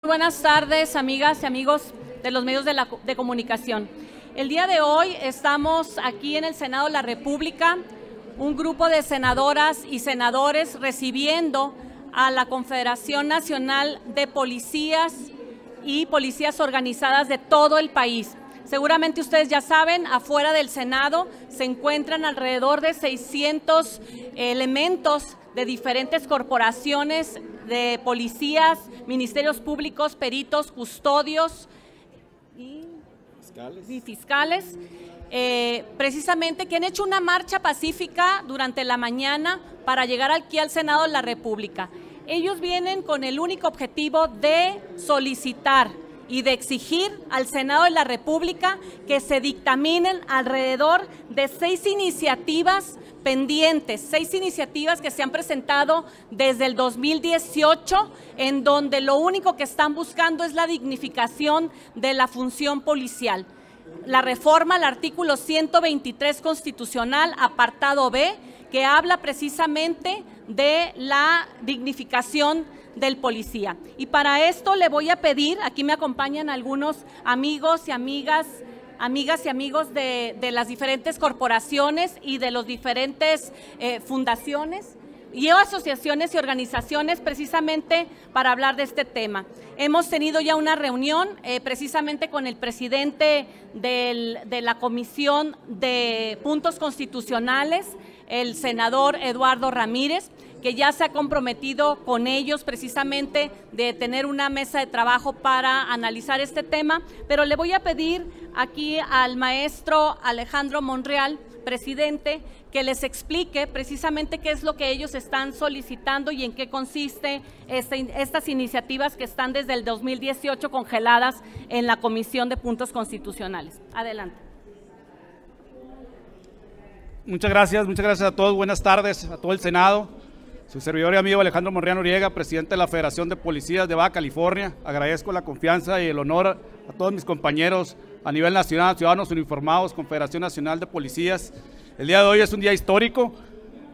Buenas tardes, amigas y amigos de los medios de comunicación. El día de hoy estamos aquí en el Senado de la República, un grupo de senadoras y senadores recibiendo a la Confederación Nacional de Policías y Policías Organizadas de todo el país. Seguramente ustedes ya saben, afuera del Senado se encuentran alrededor de 600 elementos de diferentes corporaciones, de policías, ministerios públicos, peritos, custodios y fiscales, precisamente que han hecho una marcha pacífica durante la mañana para llegar aquí al Senado de la República. Ellos vienen con el único objetivo de solicitar y de exigir al Senado de la República que se dictaminen alrededor de 6 iniciativas pendientes, 6 iniciativas que se han presentado desde el 2018, en donde lo único que están buscando es la dignificación de la función policial. La reforma al artículo 123 constitucional, apartado B, que habla precisamente de la dignificación del policía. Y para esto le voy a pedir, aquí me acompañan algunos amigos y amigas y amigos de las diferentes corporaciones y de las diferentes fundaciones y asociaciones y organizaciones precisamente para hablar de este tema. Hemos tenido ya una reunión precisamente con el presidente de la Comisión de Puntos Constitucionales, el senador Eduardo Ramírez, que ya se ha comprometido con ellos precisamente de tener una mesa de trabajo para analizar este tema, pero le voy a pedir aquí al maestro Alejandro Monreal, presidente, que les explique precisamente qué es lo que ellos están solicitando y en qué consiste estas iniciativas que están desde el 2018 congeladas en la Comisión de Puntos Constitucionales. Adelante. Muchas gracias a todos, buenas tardes a todo el Senado. Su servidor y amigo Alejandro Monreal Noriega, presidente de la Federación de Policías de Baja California. Agradezco la confianza y el honor a todos mis compañeros a nivel nacional, ciudadanos uniformados, Confederación Nacional de Policías. El día de hoy es un día histórico.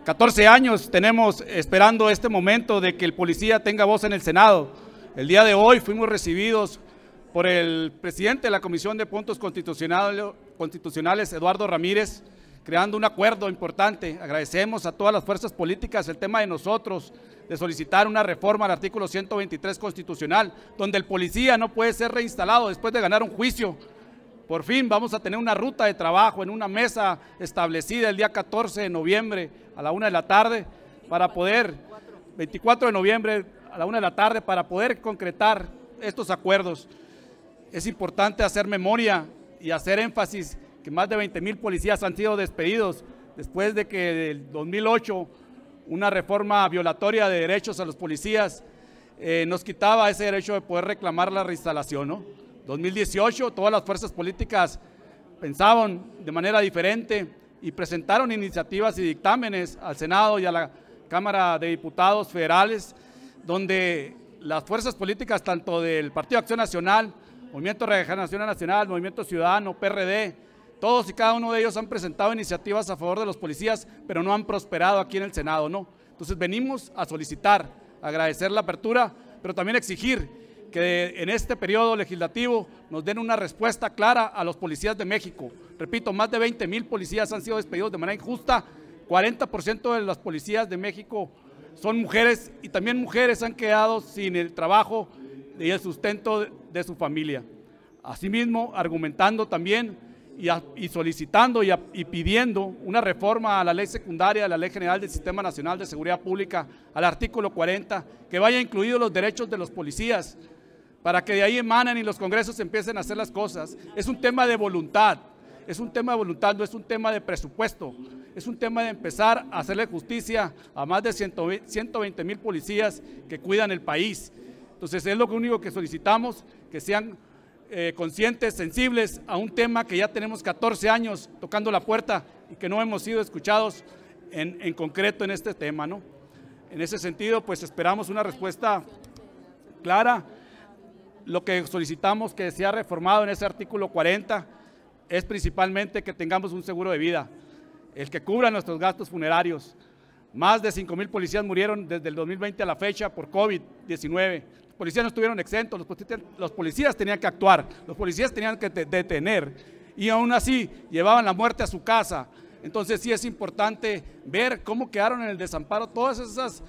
14 años tenemos esperando este momento de que el policía tenga voz en el Senado. El día de hoy fuimos recibidos por el presidente de la Comisión de Puntos Constitucionales, Eduardo Ramírez, creando un acuerdo importante. Agradecemos a todas las fuerzas políticas el tema de nosotros, de solicitar una reforma al artículo 123 constitucional, donde el policía no puede ser reinstalado después de ganar un juicio. Por fin vamos a tener una ruta de trabajo en una mesa establecida el día 14 de noviembre a la 1 de la tarde, para poder, 24 de noviembre a la 1 de la tarde, para poder concretar estos acuerdos. Es importante hacer memoria y hacer énfasis que más de 20,000 policías han sido despedidos después de que en 2008 una reforma violatoria de derechos a los policías nos quitaba ese derecho de poder reclamar la reinstalación, ¿no? 2018 todas las fuerzas políticas pensaban de manera diferente y presentaron iniciativas y dictámenes al Senado y a la Cámara de Diputados federales, donde las fuerzas políticas tanto del Partido Acción Nacional, Movimiento Regeneración Nacional, Movimiento Ciudadano, PRD, todos y cada uno de ellos han presentado iniciativas a favor de los policías, pero no han prosperado aquí en el Senado, ¿no? Entonces venimos a solicitar, agradecer la apertura, pero también exigir que en este periodo legislativo nos den una respuesta clara a los policías de México. Repito, más de 20,000 policías han sido despedidos de manera injusta, 40% de las policías de México son mujeres y también mujeres han quedado sin el trabajo y el sustento de su familia. Asimismo, argumentando también y solicitando y pidiendo una reforma a la ley secundaria, a la Ley General del Sistema Nacional de Seguridad Pública, al artículo 40, que vaya incluidos los derechos de los policías, para que de ahí emanen y los congresos empiecen a hacer las cosas. Es un tema de voluntad, no es un tema de presupuesto, es un tema de empezar a hacerle justicia a más de 120,000 policías que cuidan el país. Entonces es lo único que solicitamos, que sean conscientes, sensibles a un tema que ya tenemos 14 años tocando la puerta y que no hemos sido escuchados en concreto en este tema, ¿no? En ese sentido, pues esperamos una respuesta clara. Lo que solicitamos que sea reformado en ese artículo 40 es principalmente que tengamos un seguro de vida, el que cubra nuestros gastos funerarios. Más de 5,000 policías murieron desde el 2020 a la fecha por COVID-19. policías no estuvieron exentos, los policías tenían que actuar, los policías tenían que detener, y aún así llevaban la muerte a su casa. Entonces sí es importante ver cómo quedaron en el desamparo todas esas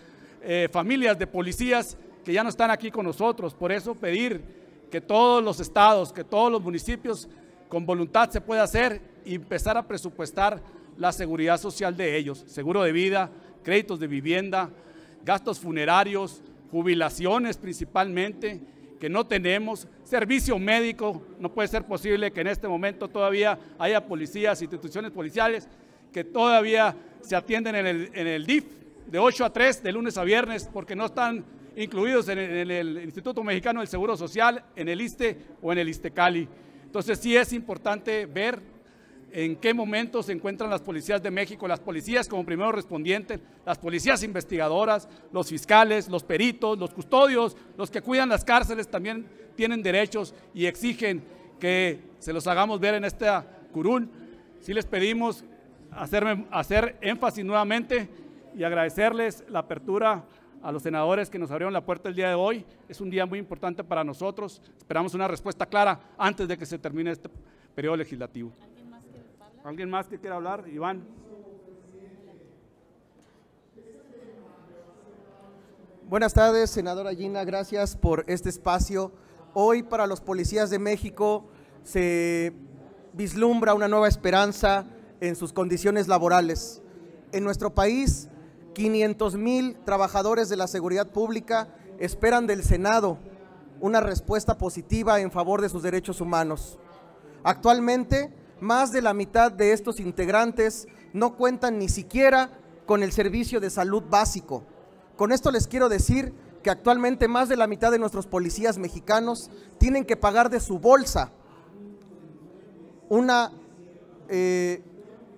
familias de policías que ya no están aquí con nosotros. Por eso pedir que todos los estados, que todos los municipios con voluntad se pueda hacer y empezar a presupuestar la seguridad social de ellos, seguro de vida, créditos de vivienda, gastos funerarios, jubilaciones principalmente, que no tenemos, servicio médico. No puede ser posible que en este momento todavía haya policías, instituciones policiales que todavía se atienden en el DIF de 8 a 3 de lunes a viernes porque no están incluidos en el Instituto Mexicano del Seguro Social, en el ISSSTE o en el ISSSTECALI. Entonces sí es importante ver en qué momento se encuentran las policías de México, las policías como primeros respondientes, las policías investigadoras, los fiscales, los peritos, los custodios, los que cuidan las cárceles también tienen derechos y exigen que se los hagamos ver en esta curul. Sí les pedimos hacer énfasis nuevamente y agradecerles la apertura a los senadores que nos abrieron la puerta el día de hoy. Es un día muy importante para nosotros. Esperamos una respuesta clara antes de que se termine este periodo legislativo. ¿Alguien más que quiera hablar? Iván. Buenas tardes, senadora Gina, gracias por este espacio. Hoy para los policías de México se vislumbra una nueva esperanza en sus condiciones laborales. En nuestro país, 500,000 trabajadores de la seguridad pública esperan del Senado una respuesta positiva en favor de sus derechos humanos. Actualmente, más de la mitad de estos integrantes no cuentan ni siquiera con el servicio de salud básico. Con esto les quiero decir que actualmente más de la mitad de nuestros policías mexicanos tienen que pagar de su bolsa una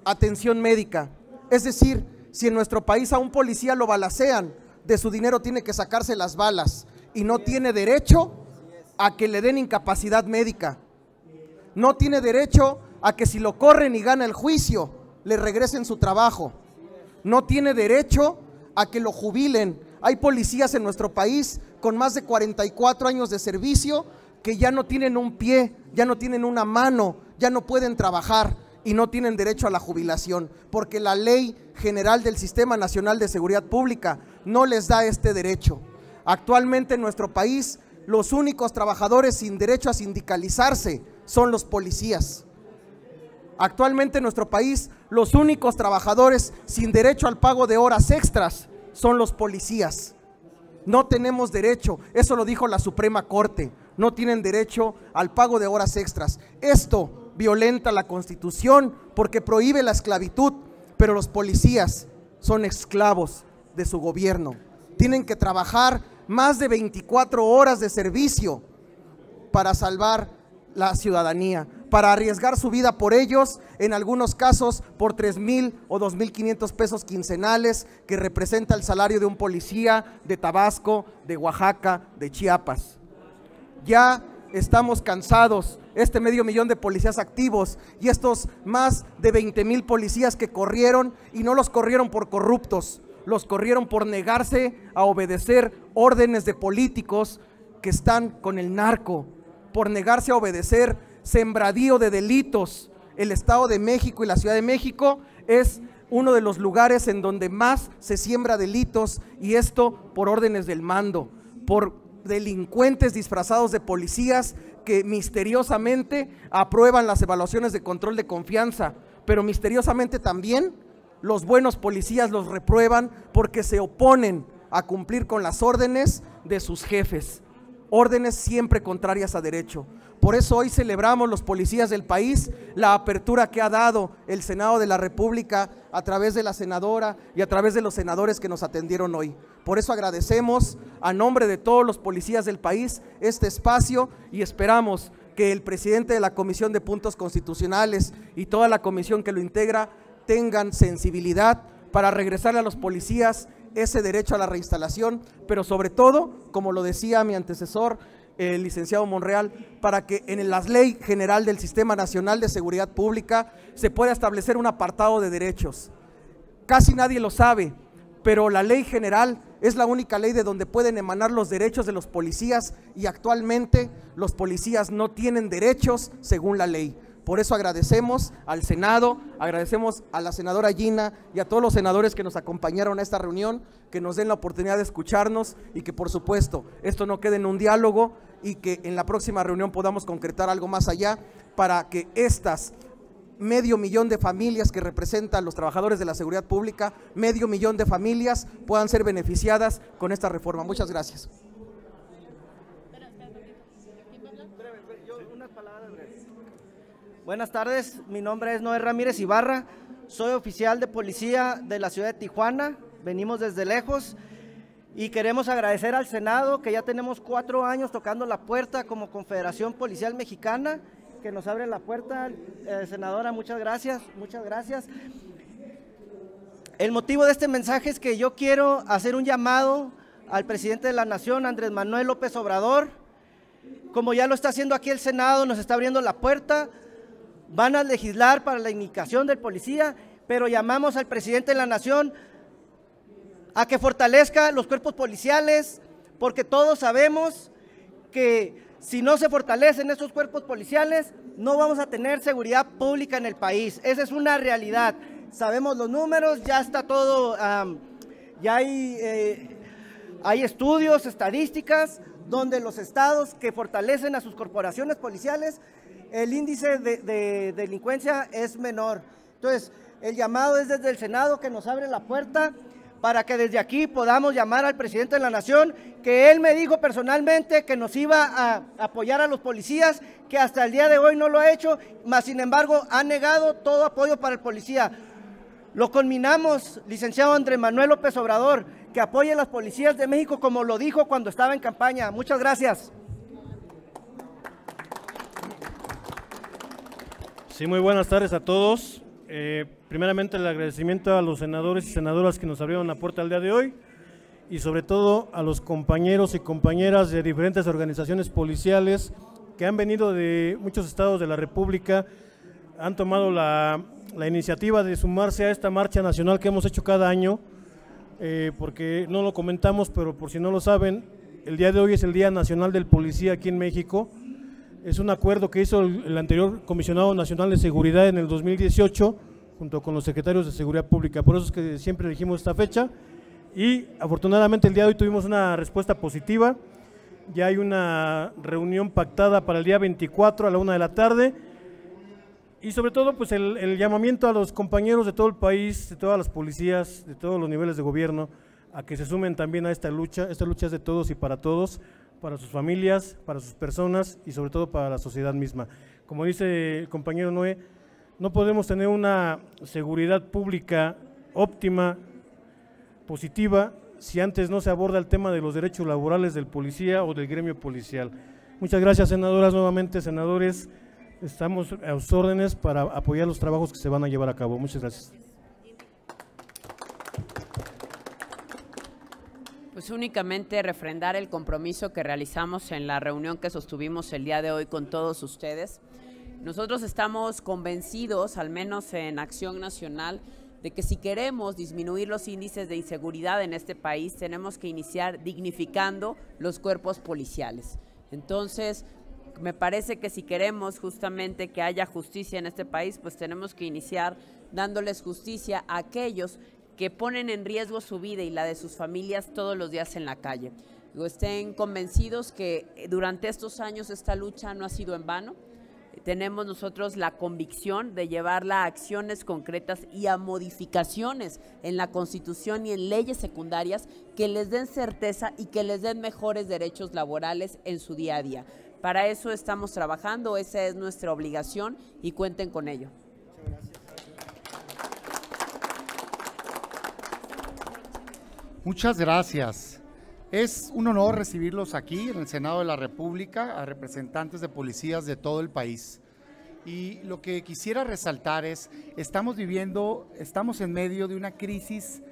atención médica. Es decir, si en nuestro país a un policía lo balacean, de su dinero tiene que sacarse las balas y no tiene derecho a que le den incapacidad médica. No tiene derecho a que si lo corren y gana el juicio, le regresen su trabajo. No tiene derecho a que lo jubilen. Hay policías en nuestro país con más de 44 años de servicio que ya no tienen un pie, ya no tienen una mano, ya no pueden trabajar y no tienen derecho a la jubilación, porque la Ley General del Sistema Nacional de Seguridad Pública no les da este derecho. Actualmente en nuestro país, los únicos trabajadores sin derecho a sindicalizarse son los policías. Actualmente en nuestro país, los únicos trabajadores sin derecho al pago de horas extras son los policías. No tenemos derecho, eso lo dijo la Suprema Corte, no tienen derecho al pago de horas extras. Esto violenta la Constitución porque prohíbe la esclavitud, pero los policías son esclavos de su gobierno. Tienen que trabajar más de 24 horas de servicio para salvar la ciudadanía, para arriesgar su vida por ellos, en algunos casos por 3,000 o 2,500 pesos quincenales, que representa el salario de un policía de Tabasco, de Oaxaca, de Chiapas. Ya estamos cansados, este 500,000 de policías activos y estos más de 20,000 policías que corrieron, y no los corrieron por corruptos, los corrieron por negarse a obedecer órdenes de políticos que están con el narco, por negarse a obedecer sembradío de delitos. El Estado de México y la Ciudad de México es uno de los lugares en donde más se siembra delitos, y esto por órdenes del mando, por delincuentes disfrazados de policías que misteriosamente aprueban las evaluaciones de control de confianza, pero misteriosamente también los buenos policías los reprueban porque se oponen a cumplir con las órdenes de sus jefes, órdenes siempre contrarias a derecho. Por eso hoy celebramos los policías del país la apertura que ha dado el Senado de la República a través de la senadora y a través de los senadores que nos atendieron hoy. Por eso agradecemos a nombre de todos los policías del país este espacio, y esperamos que el presidente de la Comisión de Puntos Constitucionales y toda la comisión que lo integra tengan sensibilidad para regresarle a los policías ese derecho a la reinstalación, pero sobre todo, como lo decía mi antecesor, el licenciado Monreal, para que en la Ley General del Sistema Nacional de Seguridad Pública se pueda establecer un apartado de derechos. Casi nadie lo sabe, pero la Ley General es la única ley de donde pueden emanar los derechos de los policías y actualmente los policías no tienen derechos según la ley. Por eso agradecemos al Senado, agradecemos a la senadora Gina y a todos los senadores que nos acompañaron a esta reunión, que nos den la oportunidad de escucharnos y que por supuesto esto no quede en un diálogo y que en la próxima reunión podamos concretar algo más allá para que estas 500,000 de familias que representan los trabajadores de la seguridad pública, 500,000 de familias puedan ser beneficiadas con esta reforma. Muchas gracias. Buenas tardes, mi nombre es Noé Ramírez Ibarra, soy oficial de policía de la ciudad de Tijuana, venimos desde lejos y queremos agradecer al Senado que ya tenemos 4 años tocando la puerta como Confederación Policial Mexicana, que nos abre la puerta, senadora, muchas gracias, muchas gracias. El motivo de este mensaje es que yo quiero hacer un llamado al presidente de la Nación, Andrés Manuel López Obrador, como ya lo está haciendo aquí el Senado, nos está abriendo la puerta. Van a legislar para la dignificación del policía, pero llamamos al presidente de la Nación a que fortalezca los cuerpos policiales, porque todos sabemos que si no se fortalecen estos cuerpos policiales, no vamos a tener seguridad pública en el país. Esa es una realidad. Sabemos los números, ya está todo, ya hay estudios, estadísticas, donde los estados que fortalecen a sus corporaciones policiales, el índice de delincuencia es menor. Entonces, el llamado es desde el Senado que nos abre la puerta para que desde aquí podamos llamar al presidente de la Nación, que él me dijo personalmente que nos iba a apoyar a los policías, que hasta el día de hoy no lo ha hecho, mas sin embargo ha negado todo apoyo para el policía. Lo conminamos, licenciado Andrés Manuel López Obrador, que apoye a las policías de México como lo dijo cuando estaba en campaña. Muchas gracias. Sí, muy buenas tardes a todos. Primeramente el agradecimiento a los senadores y senadoras que nos abrieron la puerta el día de hoy y sobre todo a los compañeros y compañeras de diferentes organizaciones policiales que han venido de muchos estados de la República, han tomado la iniciativa de sumarse a esta marcha nacional que hemos hecho cada año, porque no lo comentamos, pero por si no lo saben, el día de hoy es el Día Nacional del Policía aquí en México. Es un acuerdo que hizo el anterior Comisionado Nacional de Seguridad en el 2018, junto con los secretarios de Seguridad Pública. Por eso es que siempre elegimos esta fecha y afortunadamente el día de hoy tuvimos una respuesta positiva. Ya hay una reunión pactada para el día 24 a la 1 de la tarde y sobre todo pues el llamamiento a los compañeros de todo el país, de todas las policías, de todos los niveles de gobierno, a que se sumen también a esta lucha. Esta lucha es de todos y para todos, para sus familias, para sus personas y sobre todo para la sociedad misma. Como dice el compañero Noé, no podemos tener una seguridad pública óptima, positiva, si antes no se aborda el tema de los derechos laborales del policía o del gremio policial. Muchas gracias, senadoras, nuevamente, senadores, estamos a sus órdenes para apoyar los trabajos que se van a llevar a cabo. Muchas gracias. Pues únicamente refrendar el compromiso que realizamos en la reunión que sostuvimos el día de hoy con todos ustedes. Nosotros estamos convencidos, al menos en Acción Nacional, de que si queremos disminuir los índices de inseguridad en este país, tenemos que iniciar dignificando los cuerpos policiales. Entonces, me parece que si queremos justamente que haya justicia en este país, pues tenemos que iniciar dándoles justicia a aquellos que ponen en riesgo su vida y la de sus familias todos los días en la calle. Estén convencidos que durante estos años esta lucha no ha sido en vano. Tenemos nosotros la convicción de llevarla a acciones concretas y a modificaciones en la Constitución y en leyes secundarias que les den certeza y que les den mejores derechos laborales en su día a día. Para eso estamos trabajando, esa es nuestra obligación y cuenten con ello. Muchas gracias. Es un honor recibirlos aquí en el Senado de la República, a representantes de policías de todo el país. Y lo que quisiera resaltar es, estamos en medio de una crisis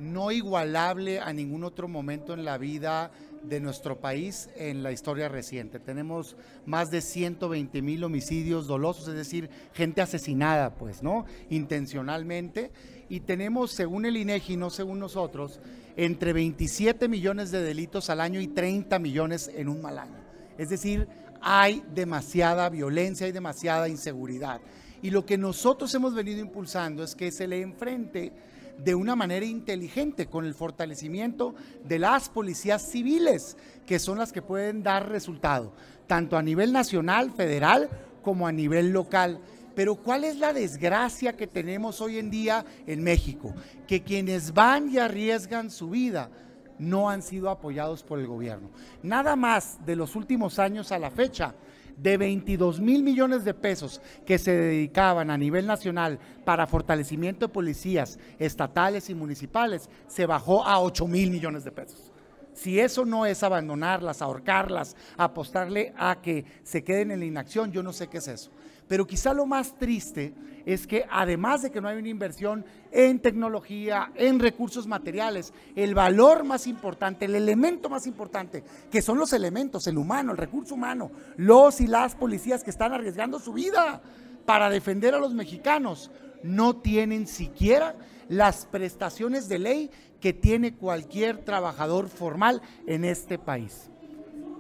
no igualable a ningún otro momento en la vida de nuestro país en la historia reciente. Tenemos más de 120,000 homicidios dolosos, es decir, gente asesinada, pues, ¿no? Intencionalmente, y tenemos, según el INEGI, no según nosotros, entre 27 millones de delitos al año y 30 millones en un mal año. Es decir, hay demasiada violencia, hay demasiada inseguridad. Y lo que nosotros hemos venido impulsando es que se le enfrente de una manera inteligente, con el fortalecimiento de las policías civiles, que son las que pueden dar resultado, tanto a nivel nacional, federal, como a nivel local. Pero ¿cuál es la desgracia que tenemos hoy en día en México? Que quienes van y arriesgan su vida no han sido apoyados por el gobierno. Nada más de los últimos años a la fecha, de 22,000 millones de pesos que se dedicaban a nivel nacional para fortalecimiento de policías estatales y municipales, se bajó a 8,000 millones de pesos. Si eso no es abandonarlas, ahorcarlas, apostarle a que se queden en la inacción, yo no sé qué es eso. Pero quizá lo más triste es que además de que no hay una inversión en tecnología, en recursos materiales, el valor más importante, el elemento más importante, que son los elementos, el humano, el recurso humano, los y las policías que están arriesgando su vida para defender a los mexicanos, no tienen siquiera las prestaciones de ley que tiene cualquier trabajador formal en este país.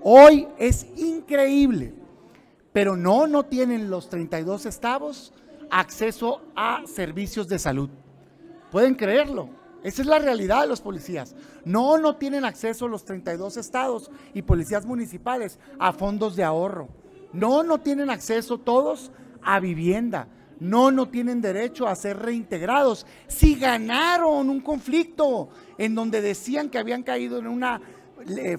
Hoy es increíble, pero no tienen los 32 estados acceso a servicios de salud. ¿Pueden creerlo? Esa es la realidad de los policías. No tienen acceso los 32 estados y policías municipales a fondos de ahorro. No tienen acceso todos a vivienda. No tienen derecho a ser reintegrados. Si ganaron un conflicto en donde decían que habían caído en una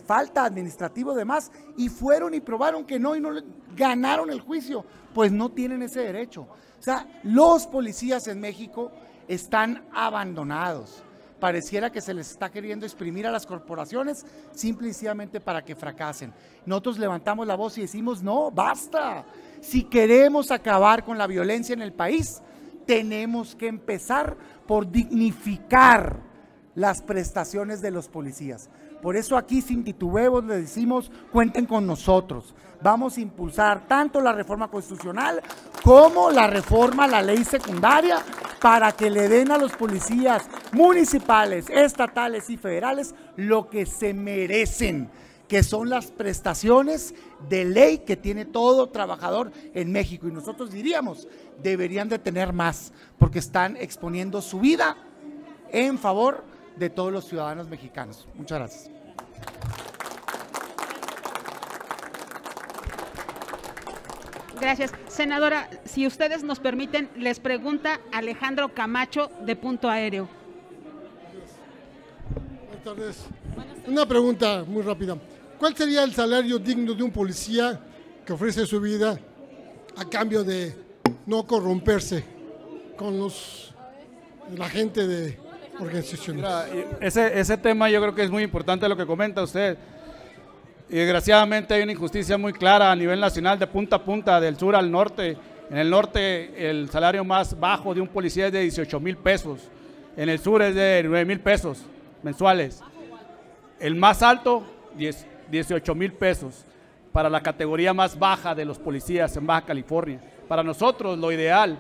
falta administrativa de más y fueron y probaron que no y no ganaron el juicio, pues no tienen ese derecho. O sea, los policías en México están abandonados. Pareciera que se les está queriendo exprimir a las corporaciones simple y sencillamente para que fracasen. Nosotros levantamos la voz y decimos, no, basta. Si queremos acabar con la violencia en el país, tenemos que empezar por dignificar las prestaciones de los policías. Por eso aquí sin titubeos le decimos, cuenten con nosotros. Vamos a impulsar tanto la reforma constitucional como la reforma a la ley secundaria para que le den a los policías municipales, estatales y federales lo que se merecen, que son las prestaciones de ley que tiene todo trabajador en México. Y nosotros diríamos, deberían de tener más, porque están exponiendo su vida en favor de todos los ciudadanos mexicanos. Muchas gracias. Gracias. Senadora, si ustedes nos permiten, les pregunta Alejandro Camacho de Punto Aéreo. Buenas tardes. Una pregunta muy rápida. ¿Cuál sería el salario digno de un policía que ofrece su vida a cambio de no corromperse con la gente de organizaciones? Mira, ese tema yo creo que es muy importante lo que comenta usted. Y desgraciadamente hay una injusticia muy clara a nivel nacional de punta a punta, del sur al norte. En el norte el salario más bajo de un policía es de 18,000 pesos. En el sur es de 9,000 pesos mensuales. El más alto, 18,000 pesos para la categoría más baja de los policías en Baja California. Para nosotros lo ideal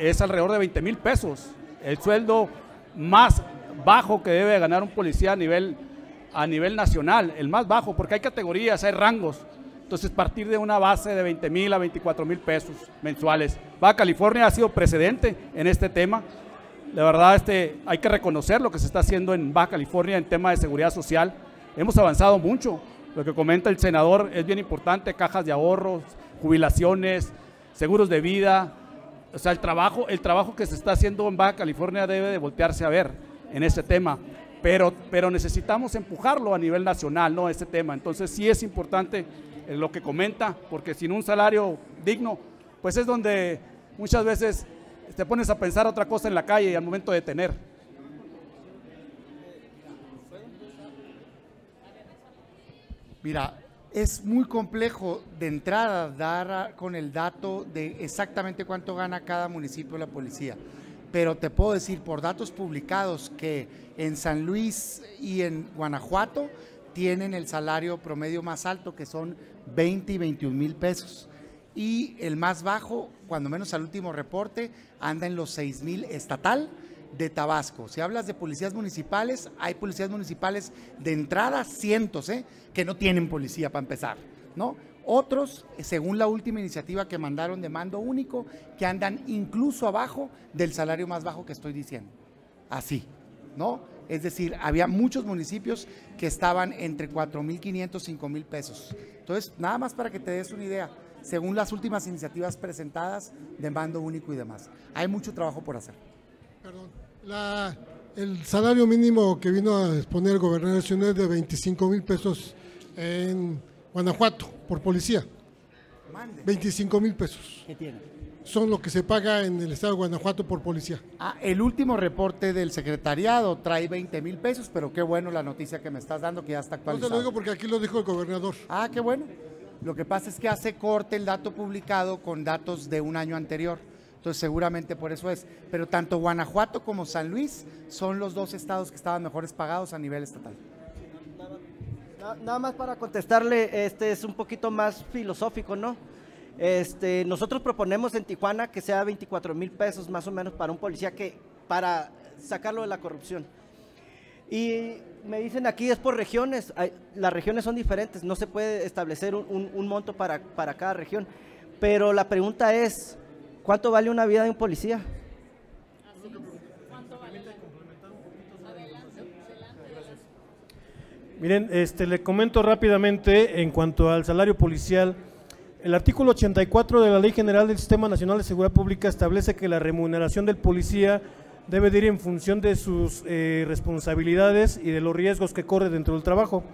es alrededor de 20,000 pesos. El sueldo más bajo que debe ganar un policía a nivel nacional, el más bajo, porque hay categorías, hay rangos. Entonces partir de una base de 20,000 a 24,000 pesos mensuales. Baja California ha sido precedente en este tema. La verdad hay que reconocer lo que se está haciendo en Baja California en tema de seguridad social. Hemos avanzado mucho. Lo que comenta el senador es bien importante: cajas de ahorros, jubilaciones, seguros de vida. O sea, el trabajo que se está haciendo en Baja California debe de voltearse a ver en ese tema. Pero necesitamos empujarlo a nivel nacional, ¿no? Este tema. Entonces sí es importante lo que comenta, porque sin un salario digno, pues es donde muchas veces te pones a pensar otra cosa en la calle y al momento de tener. Mira, es muy complejo de entrada dar con el dato de exactamente cuánto gana cada municipio la policía, pero te puedo decir por datos publicados que en San Luis y en Guanajuato tienen el salario promedio más alto, que son 20 y 21 mil pesos. Y el más bajo, cuando menos al último reporte, anda en los 6 mil estatal de Tabasco. Si hablas de policías municipales, hay policías municipales de entrada, cientos, que no tienen policía para empezar, ¿no? Otros, según la última iniciativa que mandaron de mando único, que andan incluso abajo del salario más bajo que estoy diciendo. Así, ¿no? Es decir, había muchos municipios que estaban entre 4,500 y 5,000 pesos. Entonces, nada más para que te des una idea, según las últimas iniciativas presentadas de mando único y demás. Hay mucho trabajo por hacer. Perdón, el salario mínimo que vino a exponer el gobernador nacional es de 25,000 pesos en Guanajuato por policía. 25,000 pesos. ¿Qué tiene? Son lo que se paga en el estado de Guanajuato por policía. El último reporte del secretariado trae 20,000 pesos, pero qué bueno la noticia que me estás dando, que ya está No actualizado. te lo digo porque aquí lo dijo el gobernador. Qué bueno. Lo que pasa es que hace corte el dato publicado con datos de un año anterior. Entonces seguramente por eso es. Pero tanto Guanajuato como San Luis son los dos estados que estaban mejores pagados a nivel estatal. Nada más para contestarle, es un poquito más filosófico, ¿no? Nosotros proponemos en Tijuana que sea 24,000 pesos más o menos para un policía para sacarlo de la corrupción. Y me dicen aquí es por regiones, las regiones son diferentes, no se puede establecer un monto para cada región, pero la pregunta es, ¿cuánto vale una vida de un policía? Miren, le comento rápidamente en cuanto al salario policial. El artículo 84 de la Ley General del Sistema Nacional de Seguridad Pública establece que la remuneración del policía debe de ir en función de sus responsabilidades y de los riesgos que corre dentro del trabajo.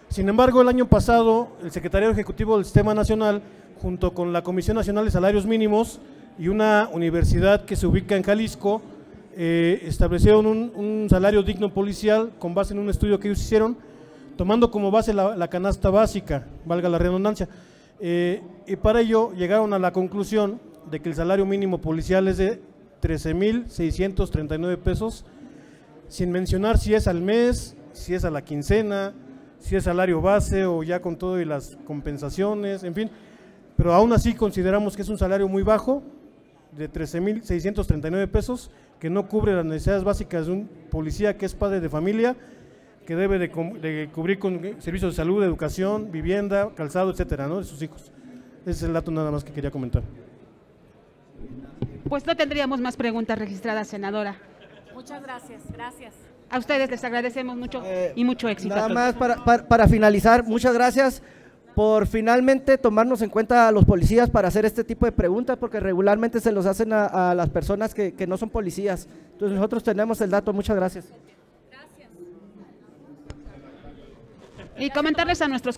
Sin embargo, el año pasado, el Secretariado Ejecutivo del Sistema Nacional, junto con la Comisión Nacional de Salarios Mínimos y una universidad que se ubica en Jalisco, establecieron un salario digno policial con base en un estudio que ellos hicieron, tomando como base la canasta básica, valga la redundancia, y para ello llegaron a la conclusión de que el salario mínimo policial es de 13,639 pesos, sin mencionar si es al mes, si es a la quincena, si es salario base o ya con todo y las compensaciones, en fin, pero aún así consideramos que es un salario muy bajo, de 13,639 pesos, que no cubre las necesidades básicas de un policía que es padre de familia, que debe de cubrir con servicios de salud, educación, vivienda, calzado, etcétera, ¿no? De sus hijos. Ese es el dato nada más que quería comentar. Pues no tendríamos más preguntas registradas, senadora. Muchas gracias, gracias. A ustedes les agradecemos mucho y mucho éxito. Nada más para finalizar, muchas gracias por finalmente tomarnos en cuenta a los policías para hacer este tipo de preguntas, porque regularmente se los hacen a las personas que no son policías. Entonces nosotros tenemos el dato, muchas gracias. Y comentarles a nuestros